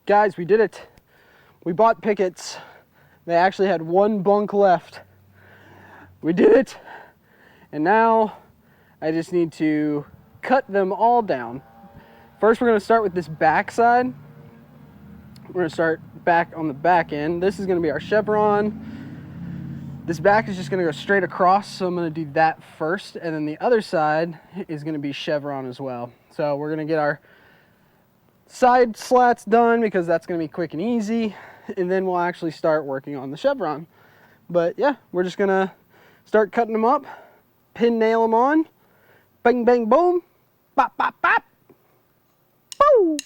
Guys, we did it. We bought pickets. They actually had one bunk left. We did it. And now I just need to cut them all down. First, we're going to start with this back side. We're going to start back on the back end. This is going to be our chevron. This back is just going to go straight across, so I'm going to do that first. And then the other side is going to be chevron as well. So we're going to get our side slats done because that's going to be quick and easy. And then we'll actually start working on the chevron. But yeah, we're just going to start cutting them up, pin nail them on, bang, bang, boom, bop, bop, bop, boo!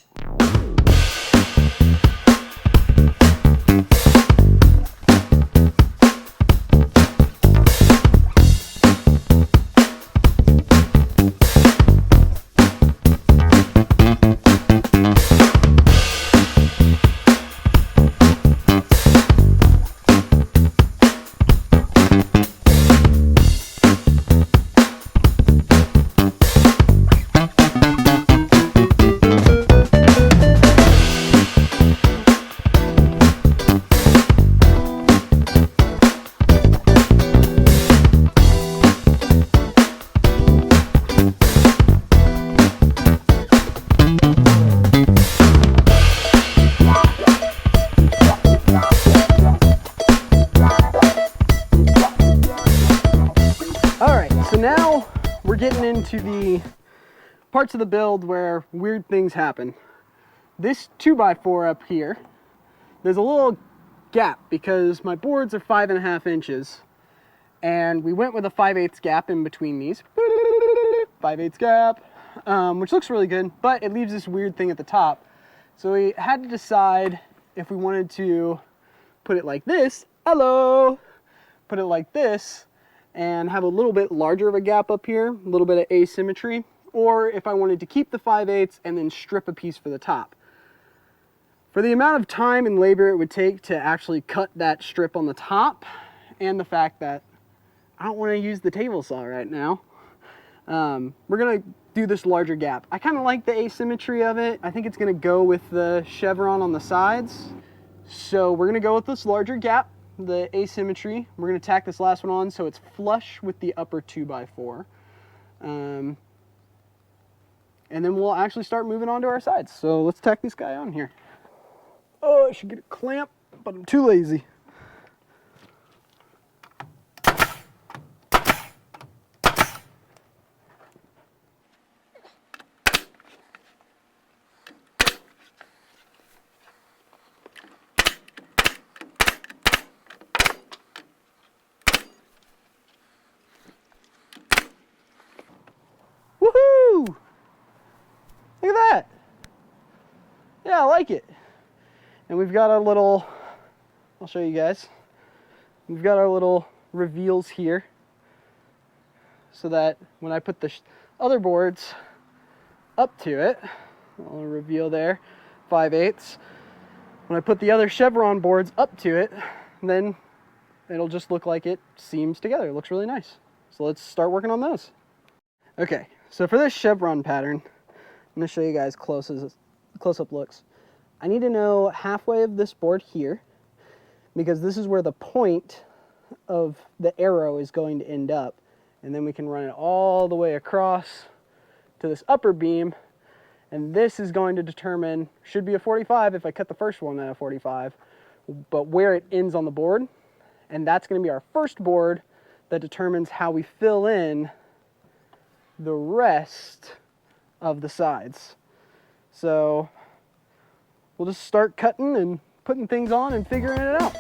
So now we're getting into the parts of the build where weird things happen. This 2x4 up here, there's a little gap because my boards are 5.5 inches and we went with a 5/8 gap in between these. 5/8 gap, which looks really good, but it leaves this weird thing at the top. So we had to decide if we wanted to put it like this, put it like this, and have a little bit larger of a gap up here, a little bit of asymmetry, or if I wanted to keep the 5/8 and then strip a piece for the top. For the amount of time and labor it would take to actually cut that strip on the top, and the fact that I don't want to use the table saw right now, we're going to do this larger gap. I kind of like the asymmetry of it. I think it's going to go with the chevron on the sides. So we're going to go with this larger gap, the asymmetry. We're going to tack this last one on so it's flush with the upper 2x4. And then we'll actually start moving on to our sides. So let's tack this guy on here. Oh, I should get a clamp, but I'm too lazy. Look at that. Yeah, I like it. And we've got our little, I'll show you guys. We've got our little reveals here so that when I put the other boards up to it, I'll reveal there, 5/8. When I put the other chevron boards up to it, then it'll just look like it seams together. It looks really nice. So let's start working on those. Okay, so for this chevron pattern, I'm going to show you guys close-up looks. I need to know halfway of this board here, because this is where the point of the arrow is going to end up. And then we can run it all the way across to this upper beam. And this is going to determine, should be a 45 if I cut the first one at a 45, but where it ends on the board. And that's going to be our first board that determines how we fill in the rest of the sides. So we'll just start cutting and putting things on and figuring it out.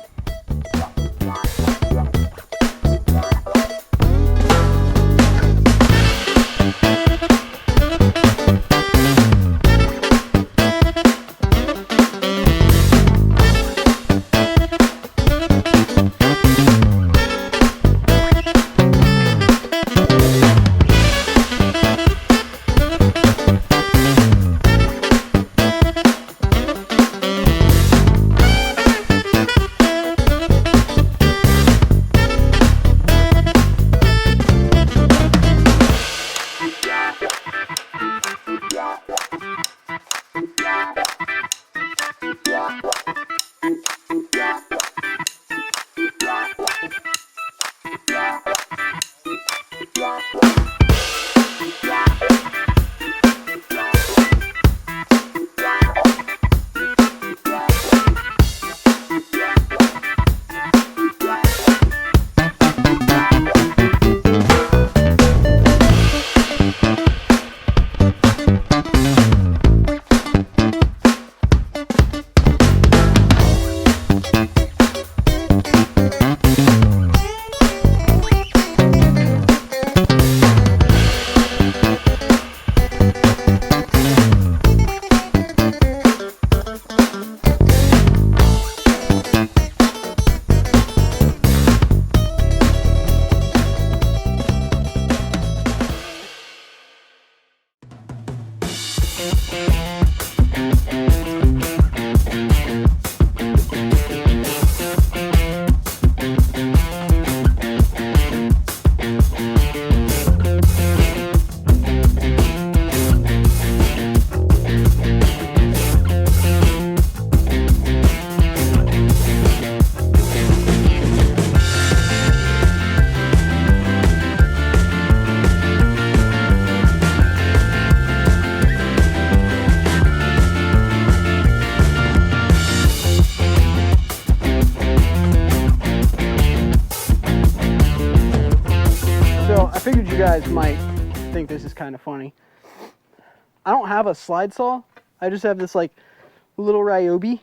guys might think this is kind of funny. I don't have a slide saw. I just have this like little Ryobi,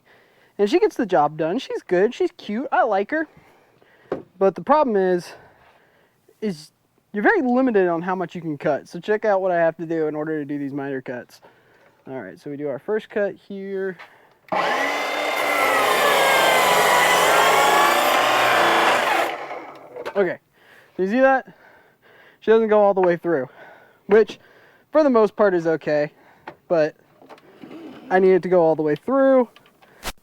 and she gets the job done. She's good. She's cute. I like her. But the problem is you're very limited on how much you can cut. So check out what I have to do in order to do these miter cuts. All right, so we do our first cut here. Okay, so you see that? She doesn't go all the way through, which for the most part is okay, but I need it to go all the way through.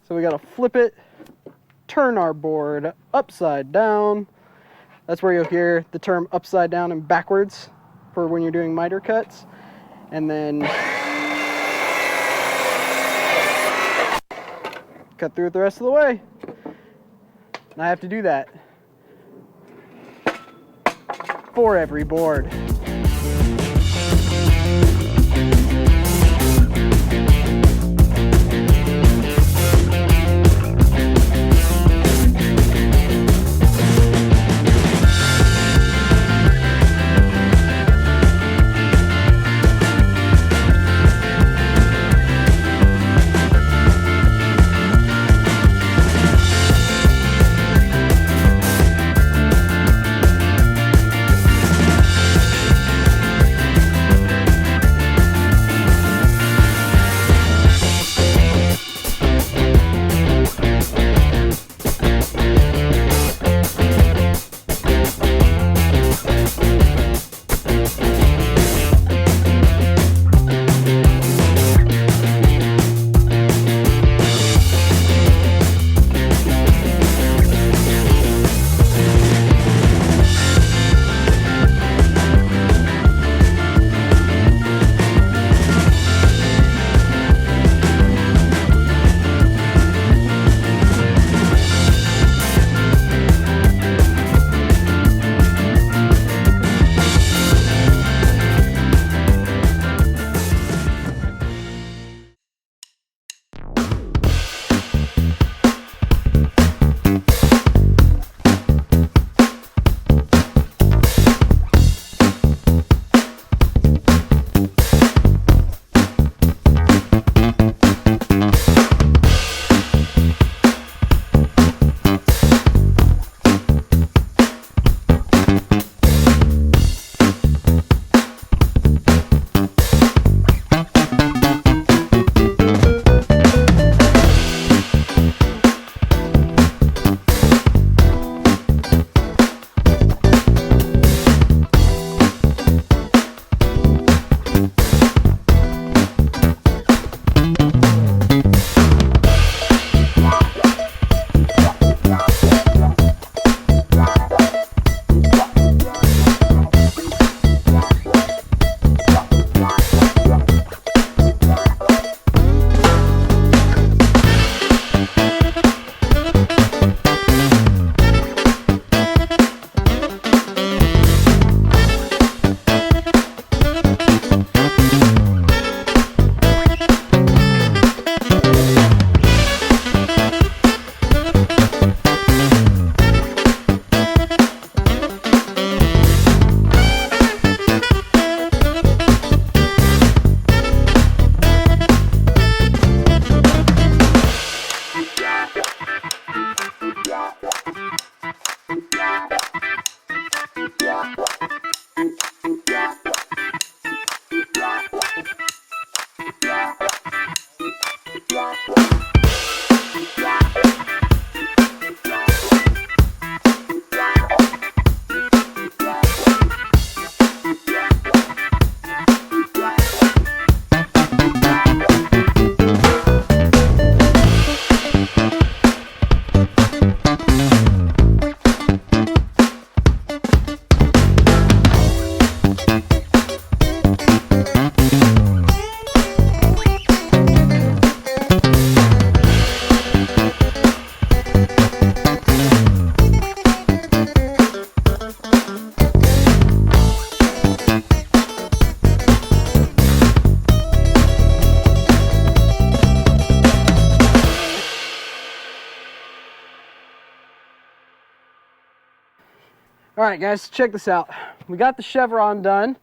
So we gotta flip it, turn our board upside down. That's where you'll hear the term upside down and backwards for when you're doing miter cuts. And then cut through it the rest of the way. And I have to do that for every board. All right, guys, check this out. We got the chevron done,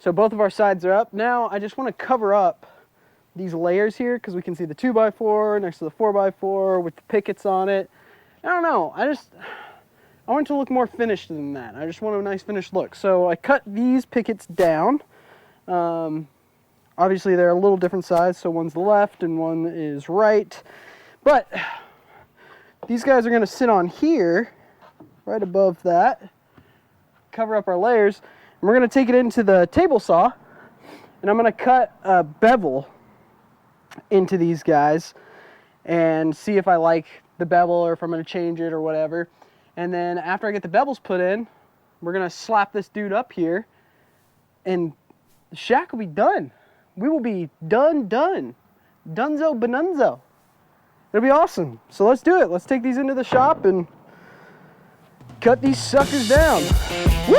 so both of our sides are up. Now I just want to cover up these layers here because we can see the 2x4 next to the 4x4 with the pickets on it. I don't know, I want it to look more finished than that. I just want a nice finished look. So I cut these pickets down. Obviously they're a little different size, so one's left and one is right. But these guys are gonna sit on here, right above that, cover up our layers, and we're gonna take it into the table saw, and I'm gonna cut a bevel into these guys and see if I like the bevel or if I'm gonna change it or whatever. And then after I get the bevels put in, we're gonna slap this dude up here and the shack will be done. We will be done. Dunzo Benunzo. It'll be awesome. So let's do it. Let's take these into the shop and cut these suckers down. Woo!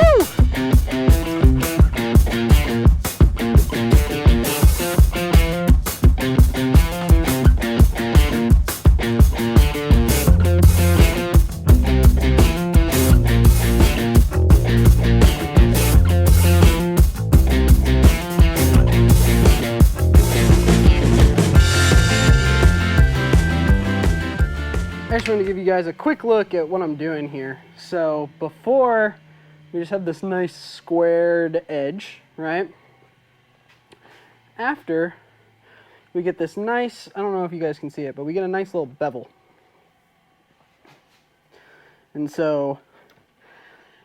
I just want to give you guys a quick look at what I'm doing here. So before, we just have this nice squared edge, right? After, we get this nice, I don't know if you guys can see it, but we get a nice little bevel. And so,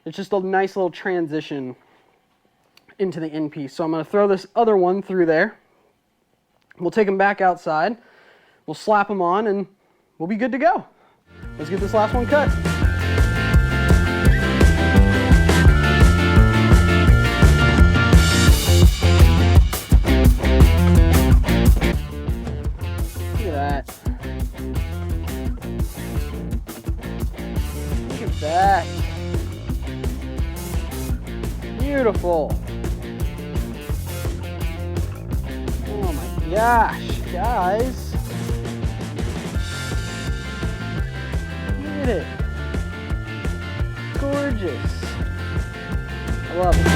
it's just a nice little transition into the end piece. So I'm going to throw this other one through there. We'll take them back outside. We'll slap them on and we'll be good to go. Let's get this last one cut. Look at that. Look at that. Beautiful. Oh my gosh, guys. Look at it. Gorgeous. I love it.